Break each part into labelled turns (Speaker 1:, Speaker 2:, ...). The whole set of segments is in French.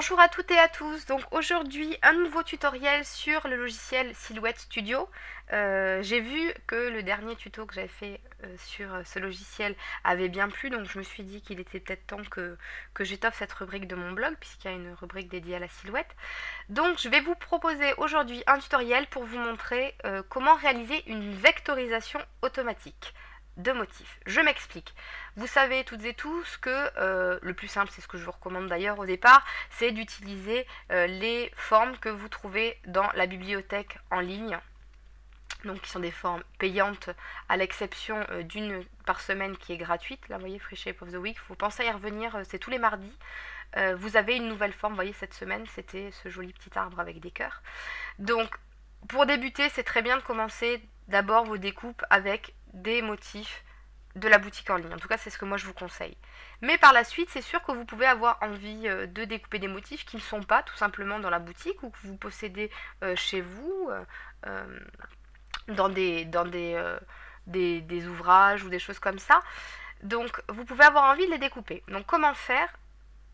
Speaker 1: Bonjour à toutes et à tous, donc aujourd'hui un nouveau tutoriel sur le logiciel Silhouette Studio. J'ai vu que le dernier tuto que j'avais fait sur ce logiciel avait bien plu, donc je me suis dit qu'il était peut-être temps que j'étoffe cette rubrique de mon blog puisqu'il y a une rubrique dédiée à la silhouette. Donc je vais vous proposer aujourd'hui un tutoriel pour vous montrer comment réaliser une vectorisation automatique de motifs. Je m'explique. Vous savez toutes et tous que le plus simple, c'est ce que je vous recommande d'ailleurs au départ, c'est d'utiliser les formes que vous trouvez dans la bibliothèque en ligne. Donc qui sont des formes payantes à l'exception d'une par semaine qui est gratuite. Là vous voyez, Free Shape of the Week, il faut penser à y revenir, c'est tous les mardis. Vous avez une nouvelle forme, vous voyez cette semaine c'était ce joli petit arbre avec des cœurs. Donc pour débuter, c'est très bien de commencer d'abord vos découpes avec des motifs de la boutique en ligne. En tout cas, c'est ce que moi je vous conseille. Mais par la suite, c'est sûr que vous pouvez avoir envie de découper des motifs qui ne sont pas tout simplement dans la boutique ou que vous possédez chez vous, dans des ouvrages ou des choses comme ça. Donc, vous pouvez avoir envie de les découper. Donc, comment faire?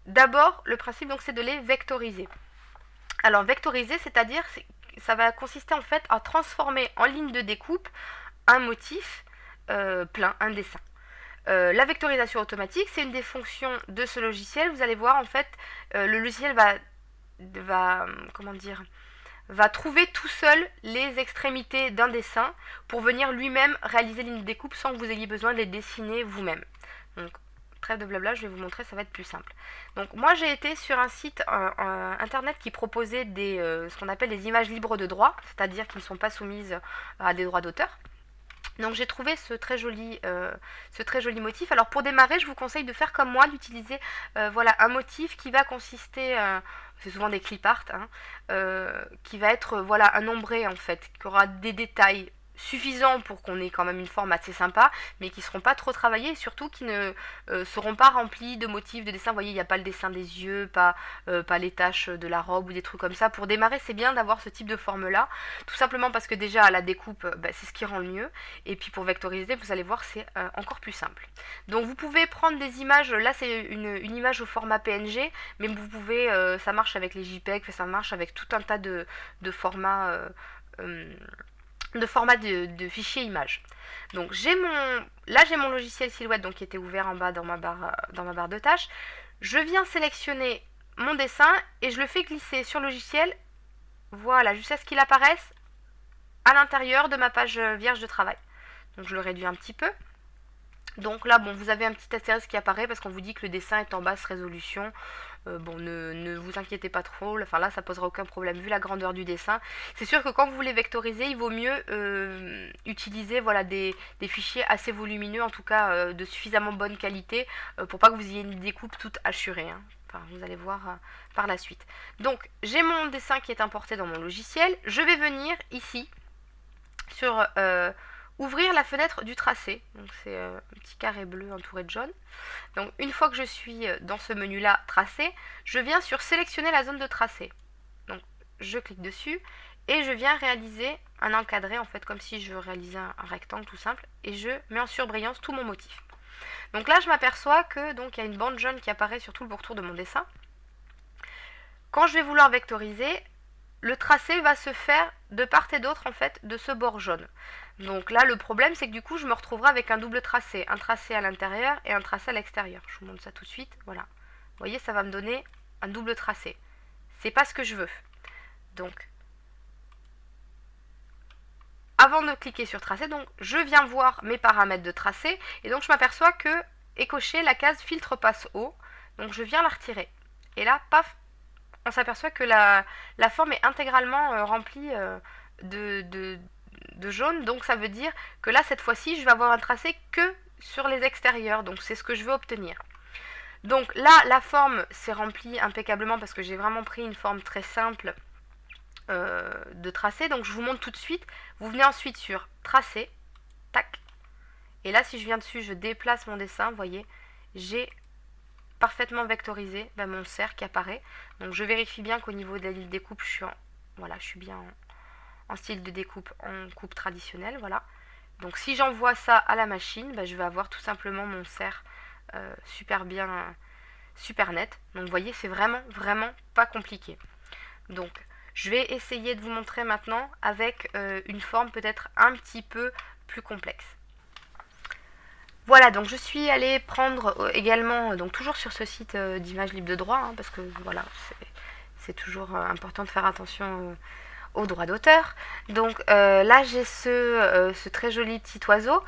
Speaker 1: D'abord, le principe, donc, c'est de les vectoriser. Alors, vectoriser, c'est-à-dire, ça va consister en fait à transformer en ligne de découpe un motif plein, un dessin. La vectorisation automatique, c'est une des fonctions de ce logiciel. Vous allez voir, en fait, le logiciel va trouver tout seul les extrémités d'un dessin pour venir lui-même réaliser les lignes de découpe sans que vous ayez besoin de les dessiner vous-même. Donc, trêve de blabla, je vais vous montrer, ça va être plus simple. Donc, moi, j'ai été sur un site internet qui proposait ce qu'on appelle des images libres de droit, c'est-à-dire qui ne sont pas soumises à des droits d'auteur. Donc j'ai trouvé ce très joli motif. Alors pour démarrer, je vous conseille de faire comme moi, d'utiliser voilà, un motif qui va consister, c'est souvent des clip art, hein, qui va être voilà, un ombré en fait, qui aura des détails suffisants pour qu'on ait quand même une forme assez sympa, mais qui ne seront pas trop travaillés et surtout qui ne seront pas remplis de motifs, de dessins. Vous voyez, il n'y a pas le dessin des yeux, pas les taches de la robe ou des trucs comme ça. Pour démarrer, c'est bien d'avoir ce type de forme-là, tout simplement parce que déjà à la découpe, c'est ce qui rend le mieux. Et puis pour vectoriser, vous allez voir, c'est encore plus simple. Donc vous pouvez prendre des images, là c'est une image au format PNG, mais vous pouvez, ça marche avec les JPEG, ça marche avec tout un tas de formats de fichiers images. Donc là j'ai mon logiciel Silhouette donc qui était ouvert en bas dans ma barre de tâches. Je viens sélectionner mon dessin et je le fais glisser sur le logiciel, voilà, jusqu'à ce qu'il apparaisse à l'intérieur de ma page vierge de travail. Donc je le réduis un petit peu. Donc là, bon, vous avez un petit astérisque qui apparaît parce qu'on vous dit que le dessin est en basse résolution. Bon, ne vous inquiétez pas trop. Enfin là, ça posera aucun problème vu la grandeur du dessin. C'est sûr que quand vous voulez vectoriser, il vaut mieux utiliser voilà, des fichiers assez volumineux, en tout cas de suffisamment bonne qualité, pour pas que vous ayez une découpe toute hachurée. Hein. Enfin, vous allez voir par la suite. Donc, j'ai mon dessin qui est importé dans mon logiciel. Je vais venir ici sur ouvrir la fenêtre du tracé. Donc c'est un petit carré bleu entouré de jaune. Donc une fois que je suis dans ce menu là tracé, je viens sur sélectionner la zone de tracé. Donc je clique dessus et je viens réaliser un encadré en fait comme si je réalisais un rectangle tout simple et je mets en surbrillance tout mon motif. Donc là je m'aperçois que donc il y a une bande jaune qui apparaît sur tout le pourtour de mon dessin. Quand je vais vouloir vectoriser, le tracé va se faire de part et d'autre en fait de ce bord jaune. Donc là le problème c'est que du coup je me retrouverai avec un double tracé, un tracé à l'intérieur et un tracé à l'extérieur. Je vous montre ça tout de suite, voilà. Vous voyez, ça va me donner un double tracé. C'est pas ce que je veux. Donc avant de cliquer sur tracé, donc je viens voir mes paramètres de tracé et donc je m'aperçois que est coché la case filtre passe haut. Donc je viens la retirer. Et là, paf, on s'aperçoit que la forme est intégralement remplie de jaune. Donc ça veut dire que là, cette fois-ci, je vais avoir un tracé que sur les extérieurs. Donc c'est ce que je veux obtenir. Donc là, la forme s'est remplie impeccablement parce que j'ai vraiment pris une forme très simple de tracé. Donc je vous montre tout de suite. Vous venez ensuite sur tracé. Tac. Et là, si je viens dessus, je déplace mon dessin. Vous voyez, j'ai parfaitement vectorisé mon cercle qui apparaît. Donc je vérifie bien qu'au niveau de la ligne de découpe, je suis bien en style de découpe en coupe traditionnelle. Voilà. Donc si j'envoie ça à la machine, je vais avoir tout simplement mon cercle super bien super net. Donc vous voyez, c'est vraiment, vraiment pas compliqué. Donc je vais essayer de vous montrer maintenant avec une forme peut-être un petit peu plus complexe. Voilà, donc je suis allée prendre également, donc toujours sur ce site d'images libres de droit, hein, parce que voilà, c'est toujours important de faire attention aux droits d'auteur. Donc là j'ai ce très joli petit oiseau.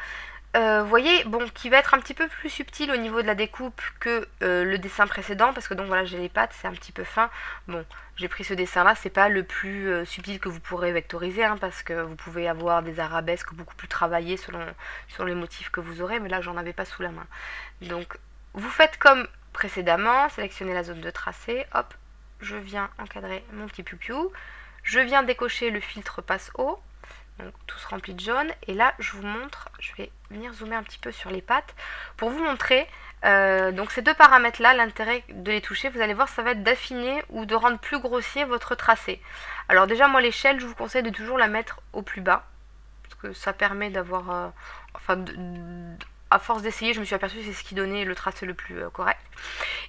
Speaker 1: Vous voyez, bon, qui va être un petit peu plus subtil au niveau de la découpe que le dessin précédent, parce que donc voilà, j'ai les pattes, c'est un petit peu fin. Bon, j'ai pris ce dessin-là, c'est pas le plus subtil que vous pourrez vectoriser, hein, parce que vous pouvez avoir des arabesques beaucoup plus travaillées selon les motifs que vous aurez, mais là, j'en avais pas sous la main. Donc, vous faites comme précédemment, sélectionnez la zone de tracé, hop, je viens encadrer mon petit piou-piou, je viens décocher le filtre passe haut. Donc tout se remplit de jaune et là je vous montre, je vais venir zoomer un petit peu sur les pattes pour vous montrer donc ces deux paramètres là, l'intérêt de les toucher, vous allez voir, ça va être d'affiner ou de rendre plus grossier votre tracé. Alors déjà moi l'échelle je vous conseille de toujours la mettre au plus bas parce que ça permet d'avoir à force d'essayer je me suis aperçue que c'est ce qui donnait le tracé le plus correct.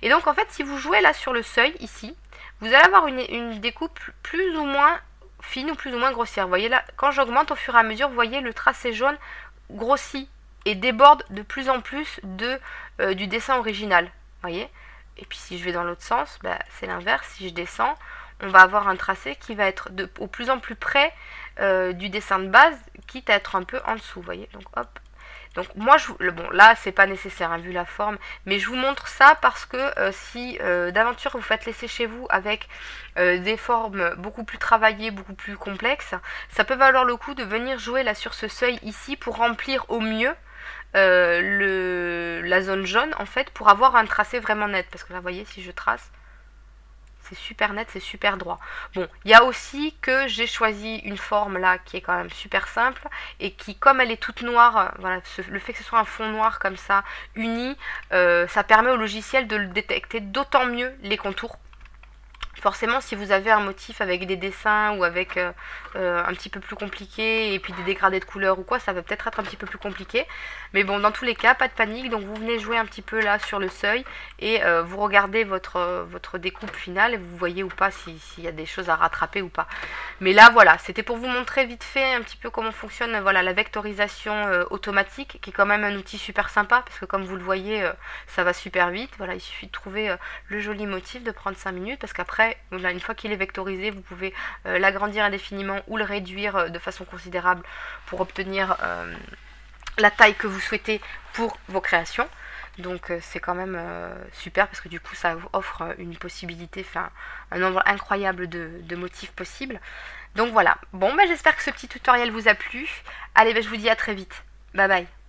Speaker 1: Et donc en fait si vous jouez là sur le seuil ici, vous allez avoir une découpe plus ou moins fine ou plus ou moins grossière. Vous voyez là, quand j'augmente au fur et à mesure, vous voyez le tracé jaune grossit et déborde de plus en plus du dessin original. Voyez. Et puis si je vais dans l'autre sens, bah, c'est l'inverse. Si je descends, on va avoir un tracé qui va être au plus en plus près du dessin de base, quitte à être un peu en dessous. Vous voyez. Donc hop. Donc moi, bon là c'est pas nécessaire hein, vu la forme, mais je vous montre ça parce que si d'aventure vous faites laisser chez vous avec des formes beaucoup plus travaillées, beaucoup plus complexes, ça peut valoir le coup de venir jouer là sur ce seuil ici pour remplir au mieux la zone jaune en fait pour avoir un tracé vraiment net. Parce que là vous voyez si je trace, c'est super net, c'est super droit. Bon, il y a aussi que j'ai choisi une forme là qui est quand même super simple et qui, comme elle est toute noire, voilà, le fait que ce soit un fond noir comme ça, uni, ça permet au logiciel de le détecter d'autant mieux les contours. Forcément, si vous avez un motif avec des dessins ou avec un petit peu plus compliqué et puis des dégradés de couleurs ou quoi, ça va peut-être être un petit peu plus compliqué. Mais bon, dans tous les cas, pas de panique. Donc vous venez jouer un petit peu là sur le seuil et vous regardez votre découpe finale et vous voyez ou pas s'il y a des choses à rattraper ou pas. Mais là, voilà, c'était pour vous montrer vite fait un petit peu comment fonctionne voilà, la vectorisation automatique, qui est quand même un outil super sympa parce que comme vous le voyez, ça va super vite. Voilà, il suffit de trouver le joli motif, de prendre 5 minutes parce qu'après, une fois qu'il est vectorisé, vous pouvez l'agrandir indéfiniment ou le réduire de façon considérable pour obtenir la taille que vous souhaitez pour vos créations. Donc c'est quand même super parce que du coup ça vous offre une possibilité, un nombre incroyable de motifs possibles. Donc voilà, bon j'espère que ce petit tutoriel vous a plu. Allez, je vous dis à très vite. Bye bye.